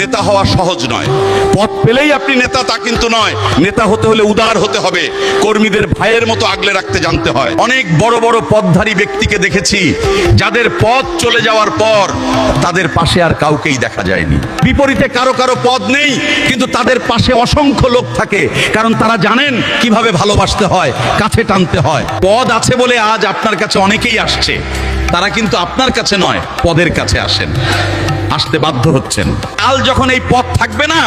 নেতা হওয়া সহজ নয়। পদ পেলেই আপনি নেতা তা কিন্তু নয়। নেতা হতে হলে উদার হতে হবে, কর্মীদের ভাইয়ের মতো আগলে রাখতে জানতে হয়। অনেক বড় বড় পদধারী ব্যক্তিকে দেখেছি যাদের পদ চলে যাওয়ার পর তাদের পাশে আর কাউকেই দেখা যায়নি। বিপরীতে কারো কারো পদ নেই, কিন্তু তাদের পাশে অসংখ্য লোক থাকে, কারণ তারা জানেন কিভাবে ভালোবাসতে হয়, কাছে টানতে হয়। পদ আছে বলে আজ আপনার কাছে অনেকেই আসছে, তারা কিন্তু আপনার কাছে নয়, পদের কাছে আসেন, আসতে বাধ্য হচ্ছেন। কাল যখন এই পদ থাকবে না,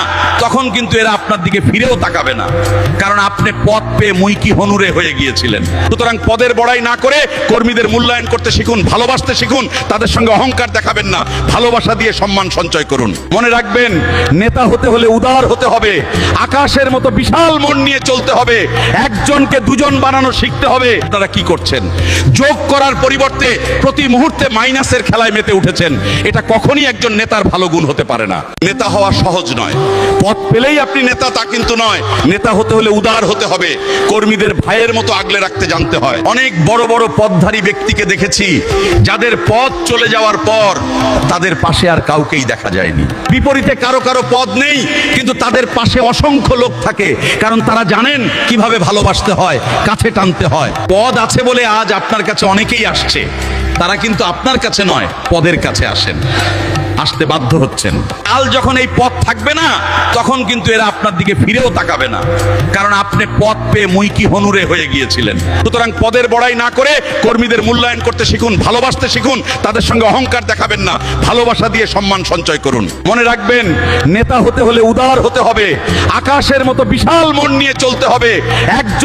তখন কিন্তু এরা আপনার দিকে ফিরেও তাকাবে না, কারণ আপনি পদ পেয়ে মুইকি হনুরে হয়ে গিয়েছিলেন। সুতরাং পদের বড়াই না করে কর্মীদের মূল্যায়ন করতে শিখুন, ভালোবাসতে শিখুন, তাদের সঙ্গে অহংকার দেখাবেন না, ভালোবাসা দিয়ে সম্মান সঞ্চয় করুন। মনে রাখবেন, নেতা হতে হলে উদার হতে হবে, আকাশের মতো বিশাল মন নিয়ে চলতে হবে, একজনকে দুজন বানানো শিখতে হবে। আপনারা কি করছেন? যোগ করার পরিবর্তে প্রতি মুহূর্তে মাইনাসের খেলায় মেতে উঠেছেন। এটা কখনই একজন নেতার ভালো গুণ হতে পারে না। নেতা হওয়া সহজ নয়। পদ পেলেই আপনি নেতা তা কিন্তু নয়। নেতা হতে হলে উদার হতে হবে, কর্মীদের ভাইয়ের মতো আগলে রাখতে জানতে হয়। অনেক বড় বড় পদধারী ব্যক্তিকে দেখেছি যাদের পদ চলে যাওয়ার পর তাদের পাশে আর কাউকেই দেখা যায়নি। বিপরীতে কারো কারো পদ নেই, কিন্তু তাদের পাশে অসংখ্য লোক থাকে, কারণ তারা জানেন কিভাবে ভালোবাসতে হয়, কাছে টানতে হয়। পদ আছে বলে আজ আপনার কাছে অনেকেই আসছে, তারা কিন্তু আপনার কাছে নয়, পদের কাছে আসেন, আসতে বাধ্য হচ্ছেন। কাল যখন এই পদ থাকবে না, তখন কিন্তু এরা আপনার দিকে ফিরেও তাকাবে না, কারণ আপনি পদ পেয়ে মুইকি হনুরে হয়ে গিয়েছিলেন। সুতরাং পদের বড়াই না করে কর্মীদের মূল্যায়ন করতে শিখুন, ভালোবাসতে শিখুন, তাদের সঙ্গে অহংকার দেখাবেন না, ভালোবাসা দিয়ে সম্মান সঞ্চয় করুন। মনে রাখবেন, নেতা হতে হলে উদার হতে হবে, আকাশের মতো বিশাল মন নিয়ে চলতে হবে, একজন